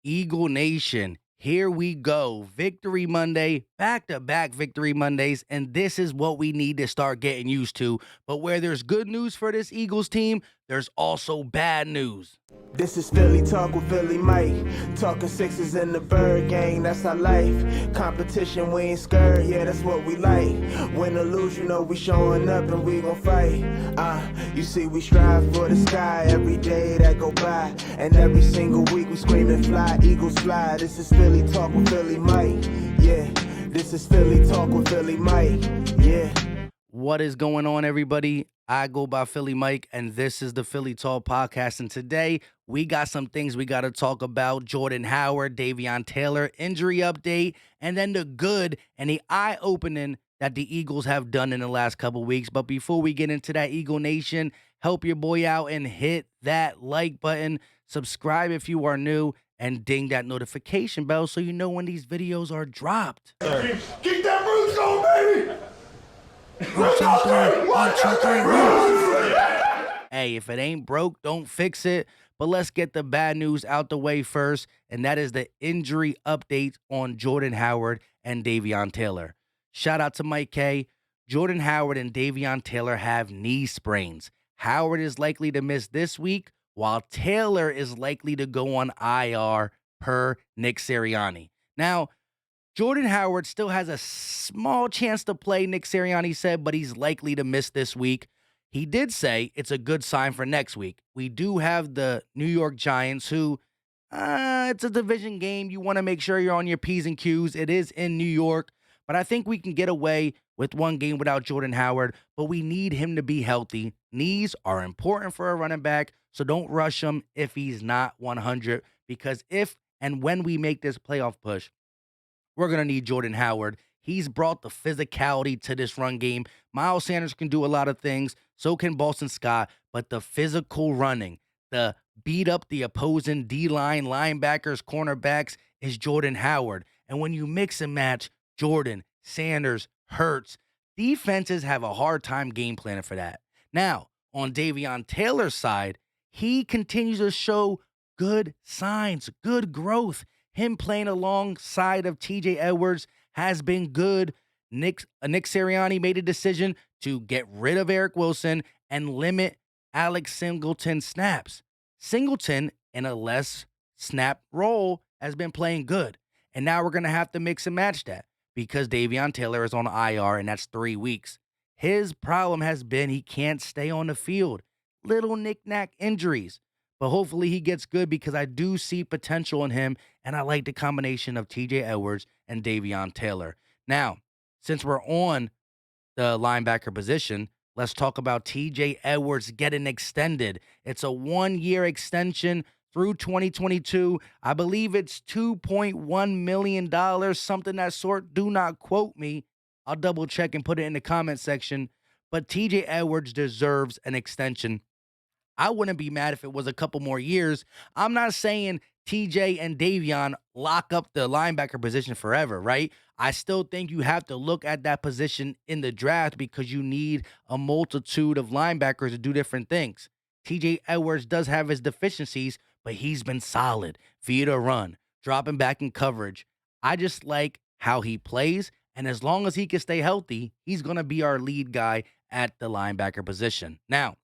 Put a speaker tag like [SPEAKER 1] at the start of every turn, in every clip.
[SPEAKER 1] Eagle Nation, here we go. Victory Monday, back-to-back Victory Mondays, and this is what we need to start getting used to. But where there's good news for this Eagles team, there's also bad news.
[SPEAKER 2] This is Philly Talk with Philly Mike. Talking sixes in the bird gang, that's our life. Competition, we ain't scared, yeah, that's what we like. Win or lose, you know we showing up and we gon' fight. You see we strive for the sky every day that go by. And every single week we screaming fly, Eagles fly. This is Philly Talk with Philly Mike, yeah. This is Philly Talk with Philly Mike, yeah.
[SPEAKER 1] What is going on, everybody? I go by Philly Mike, and this is the Philly Talk Podcast. And today, we got some things we got to talk about. Jordan Howard, Davion Taylor, injury update, and then the good and the eye-opening that the Eagles have done in the last couple weeks. But before we get into that, Eagle Nation, help your boy out and hit that like button. Subscribe if you are new, and ding that notification bell so you know when these videos are dropped.
[SPEAKER 3] Keep that roots going, baby!
[SPEAKER 1] Hey, if it ain't broke, don't fix it. But let's get the bad news out the way first, and that is the injury update on Jordan Howard and Davion Taylor. Shout out to Mike K. Jordan Howard and Davion Taylor have knee sprains. Howard is likely to miss this week, while Taylor is likely to go on IR per Nick Sirianni. Now, Jordan Howard still has a small chance to play, Nick Sirianni said, but he's likely to miss this week. He did say it's a good sign for next week. We do have the New York Giants, who, it's a division game. You want to make sure you're on your P's and Q's. It is in New York, but I think we can get away with one game without Jordan Howard, but we need him to be healthy. Knees are important for a running back, so don't rush him if he's not 100, because if and when we make this playoff push, we're going to need Jordan Howard. He's brought the physicality to this run game. Miles Sanders can do a lot of things. So can Boston Scott. But the physical running, the beat up the opposing D-line, linebackers, cornerbacks is Jordan Howard. And when you mix and match Jordan, Sanders, Hurts, defenses have a hard time game planning for that. Now, on Davion Taylor's side, he continues to show good signs, good growth. Him playing alongside of TJ Edwards has been good. Nick Sirianni made a decision to get rid of Eric Wilson and limit Alex Singleton's snaps. Singleton, in a less snap role, has been playing good. And now we're going to have to mix and match that because Davion Taylor is on IR, and that's 3 weeks. His problem has been he can't stay on the field. Little knick-knack injuries. But hopefully he gets good because I do see potential in him, and I like the combination of TJ Edwards and Davion Taylor. Now, since we're on the linebacker position, let's talk about TJ Edwards getting extended. It's a 1-year extension through 2022. I believe it's $2.1 million, something that sort. Do not quote me. I'll double check and put it in the comment section. But TJ Edwards deserves an extension. I wouldn't be mad if it was a couple more years. I'm not saying TJ and Davion lock up the linebacker position forever, right? I still think you have to look at that position in the draft because you need a multitude of linebackers to do different things. TJ Edwards does have his deficiencies, but he's been solid via the run, dropping back in coverage. I just like how he plays, and as long as he can stay healthy, he's going to be our lead guy at the linebacker position. Now,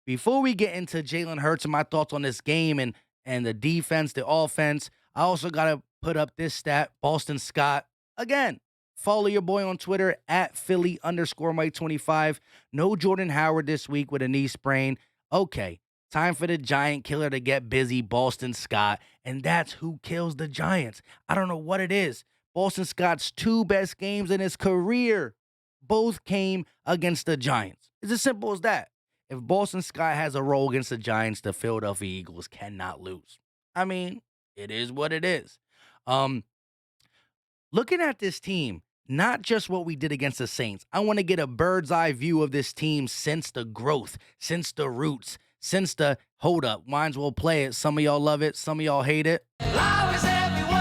[SPEAKER 1] before we get into Jalen Hurts and my thoughts on this game and the defense, the offense, I also got to put up this stat. Boston Scott, again, follow your boy on Twitter at Philly_Mike25. No Jordan Howard this week with a knee sprain. Okay, time for the giant killer to get busy, Boston Scott. And that's who kills the Giants. I don't know what it is. Boston Scott's 2 best games in his career both came against the Giants. It's as simple as that. If Boston Scott has a role against the Giants, the Philadelphia Eagles cannot lose. I mean, it is what it is. Looking at this team, not just what we did against the Saints, I want to get a bird's eye view of this team since the growth, since the roots, since the hold up. Might as well play it. Some of y'all love it. Some of y'all hate it.
[SPEAKER 3] Love is everywhere.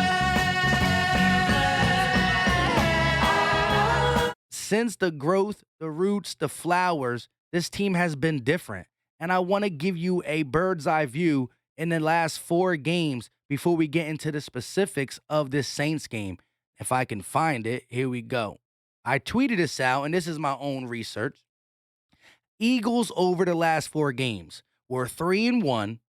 [SPEAKER 1] Since the growth, the roots, the flowers, this team has been different. And I want to give you a bird's eye view in the last 4 games before we get into the specifics of this Saints game. If I can find it, here we go. I tweeted this out, and this is my own research. Eagles over the last 4 games were 3-1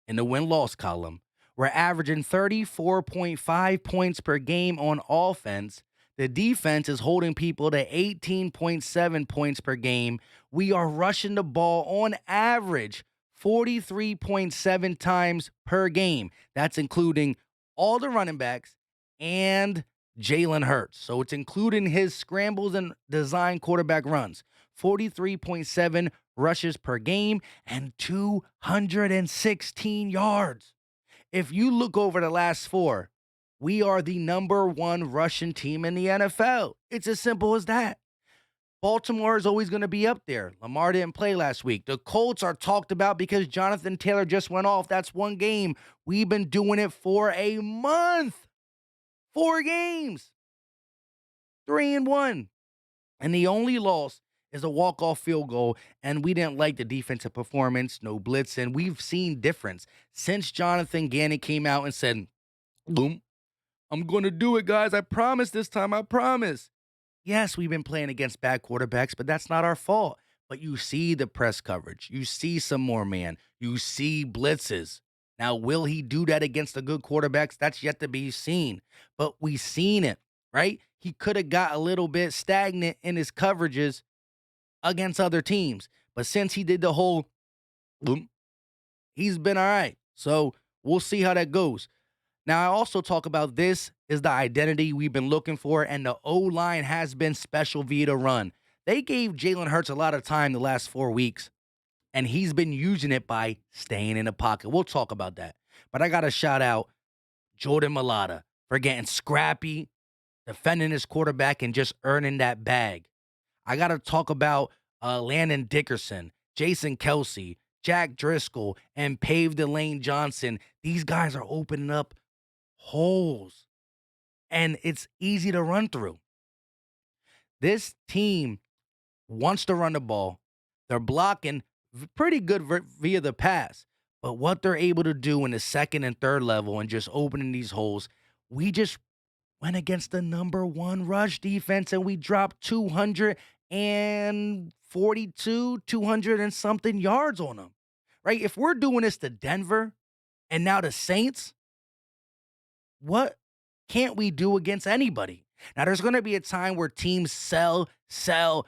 [SPEAKER 1] in the win-loss column. We're averaging 34.5 points per game on offense. The defense is holding people to 18.7 points per game. We are rushing the ball on average 43.7 times per game. That's including all the running backs and Jalen Hurts. So it's including his scrambles and design quarterback runs. 43.7 rushes per game and 216 yards. If you look over the last 4, we are the #1 rushing team in the NFL. It's as simple as that. Baltimore is always going to be up there. Lamar didn't play last week. The Colts are talked about because Jonathan Taylor just went off. That's 1 game. We've been doing it for a month. 4 games. 3-1. And the only loss is a walk-off field goal, and we didn't like the defensive performance, no blitzing. We've seen difference since Jonathan Gannon came out and said, boom, I'm going to do it, guys. I promise this time. I promise. Yes, we've been playing against bad quarterbacks, but that's not our fault. But you see the press coverage. You see some more man. You see blitzes. Now, will he do that against the good quarterbacks? That's yet to be seen. But we've seen it, right? He could have got a little bit stagnant in his coverages against other teams. But since he did the whole boom, he's been all right. So we'll see how that goes. Now, I also talk about this is the identity we've been looking for, and the O-line has been special via the run. They gave Jalen Hurts a lot of time the last 4 weeks, and he's been using it by staying in the pocket. We'll talk about that. But I got to shout out Jordan Mailata for getting scrappy, defending his quarterback, and just earning that bag. I got to talk about Landon Dickerson, Jason Kelsey, Jack Driscoll, and Pave the Lane Johnson. These guys are opening up holes, and it's easy to run through. This team wants to run the ball. They're blocking pretty good via the pass, but what they're able to do in the second and third level and just opening these holes, we just went against the #1 rush defense, and we dropped 242, 200 and something yards on them, right? If we're doing this to Denver and now the Saints, what can't we do against anybody? Now, there's going to be a time where teams sell out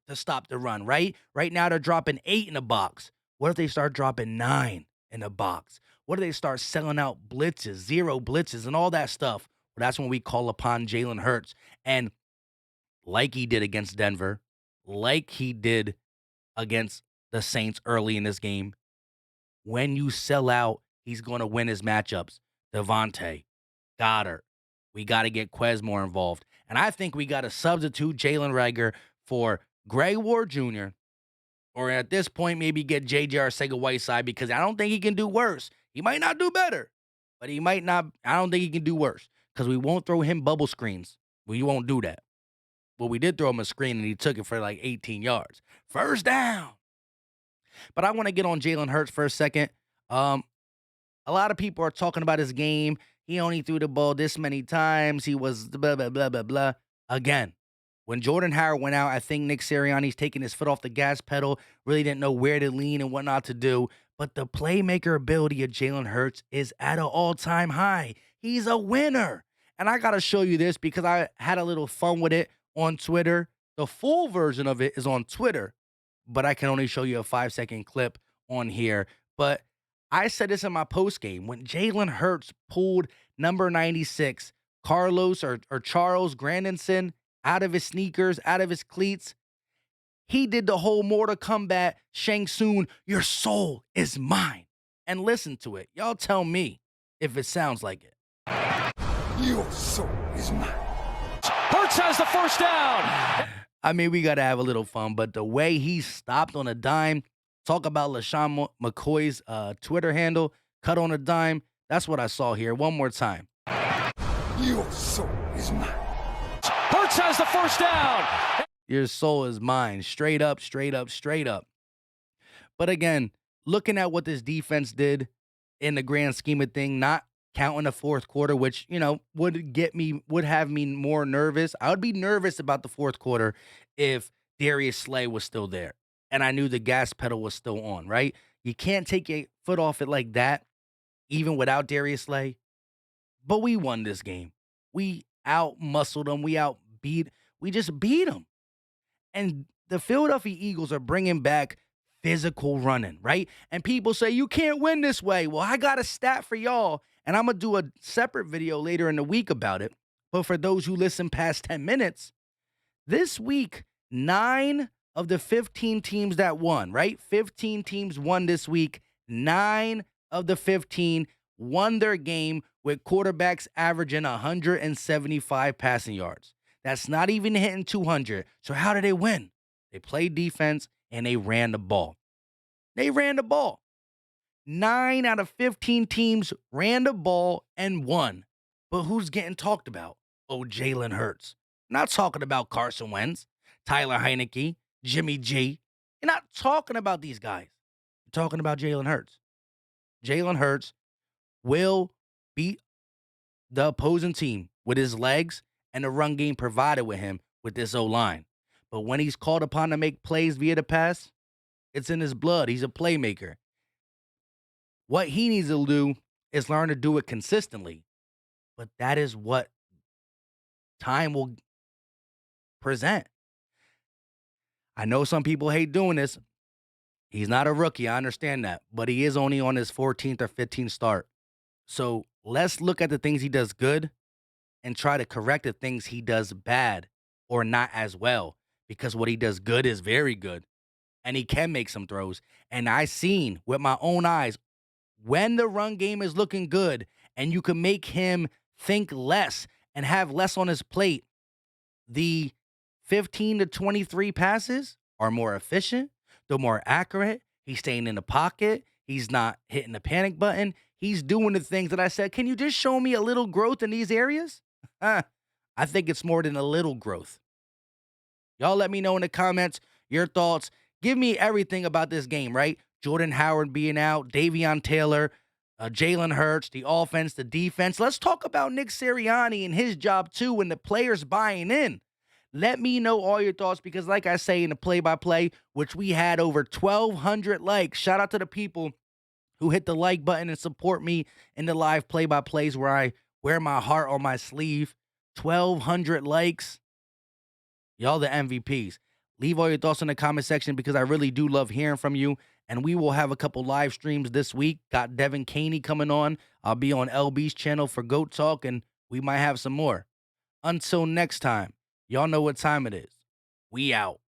[SPEAKER 1] to stop the run, right? Right now, they're dropping 8 in the box. What if they start dropping 9 in the box? What if they start selling out blitzes, 0 blitzes, and all that stuff? Well, that's when we call upon Jalen Hurts. And like he did against Denver, like he did against the Saints early in this game, when you sell out, he's going to win his matchups. Devontae, Goddard, we got to get Quez more involved. And I think we got to substitute Jalen Reagor for Greg Ward Jr., or at this point, maybe get J.J. Arcega-Whiteside, because I don't think he can do worse. He might not do better, but he might not. I don't think he can do worse, because we won't throw him bubble screens. We won't do that. But we did throw him a screen, and he took it for like 18 yards. First down. But I want to get on Jalen Hurts for a second. A lot of people are talking about his game. He only threw the ball this many times. He was blah, blah, blah, blah, blah. Again, when Jordan Howard went out, I think Nick Sirianni's taking his foot off the gas pedal, really didn't know where to lean and what not to do. But the playmaker ability of Jalen Hurts is at an all-time high. He's a winner. And I got to show you this because I had a little fun with it on Twitter. The full version of it is on Twitter, but I can only show you a 5-second clip on here. But I said this in my post game when Jalen Hurts pulled number 96, Carlos or Charles Grandison, out of his sneakers, out of his cleats. He did the whole Mortal Kombat Shang Tsung, your soul is mine. And listen to it. Y'all tell me if it sounds like it.
[SPEAKER 3] Your soul is mine.
[SPEAKER 4] Hurts has the first down.
[SPEAKER 1] I mean, we got to have a little fun, but the way he stopped on a dime, talk about LaShawn McCoy's Twitter handle, cut on a dime. That's what I saw here. One more time.
[SPEAKER 3] Your soul is mine.
[SPEAKER 4] Hurts has the first down.
[SPEAKER 1] Your soul is mine. Straight up, straight up, straight up. But again, looking at what this defense did, in the grand scheme of thing, not counting the fourth quarter, which, would have me more nervous. I would be nervous about the fourth quarter if Darius Slay was still there and I knew the gas pedal was still on, right? You can't take your foot off it like that, even without Darius Slay. But we won this game. We out muscled them. We just beat them. And the Philadelphia Eagles are bringing back physical running, right? And people say, you can't win this way. Well, I got a stat for y'all, and I'm going to do a separate video later in the week about it. But for those who listen past 10 minutes, this week, 9 of the 15 teams that won, right? 15 teams won this week. 9 of the 15 won their game with quarterbacks averaging 175 passing yards. That's not even hitting 200. So how did they win? They played defense and they ran the ball. They ran the ball. 9 out of 15 teams ran the ball and won. But who's getting talked about? Oh, Jalen Hurts. Not talking about Carson Wentz, Tyler Heineke, Jimmy G. You're not talking about these guys. You're talking about Jalen Hurts. Jalen Hurts will beat the opposing team with his legs and the run game provided with him with this O-line. But when he's called upon to make plays via the pass, it's in his blood. He's a playmaker. What he needs to do is learn to do it consistently. But that is what time will present. I know some people hate doing this. He's not a rookie. I understand that. But he is only on his 14th or 15th start. So let's look at the things he does good and try to correct the things he does bad or not as well. Because what he does good is very good. And he can make some throws. And I seen with my own eyes when the run game is looking good and you can make him think less and have less on his plate, the 15 to 23 passes are more efficient. They're more accurate. He's staying in the pocket. He's not hitting the panic button. He's doing the things that I said. Can you just show me a little growth in these areas? I think it's more than a little growth. Y'all let me know in the comments your thoughts. Give me everything about this game, right? Jordan Howard being out, Davion Taylor, Jalen Hurts, the offense, the defense. Let's talk about Nick Sirianni and his job too and the players buying in. Let me know all your thoughts because like I say in the play-by-play, which we had over 1,200 likes. Shout out to the people who hit the like button and support me in the live play-by-plays where I wear my heart on my sleeve. 1,200 likes. Y'all the MVPs. Leave all your thoughts in the comment section because I really do love hearing from you. And we will have a couple live streams this week. Got Devin Caney coming on. I'll be on LB's channel for GOAT Talk, and we might have some more. Until next time, y'all know what time it is. We out.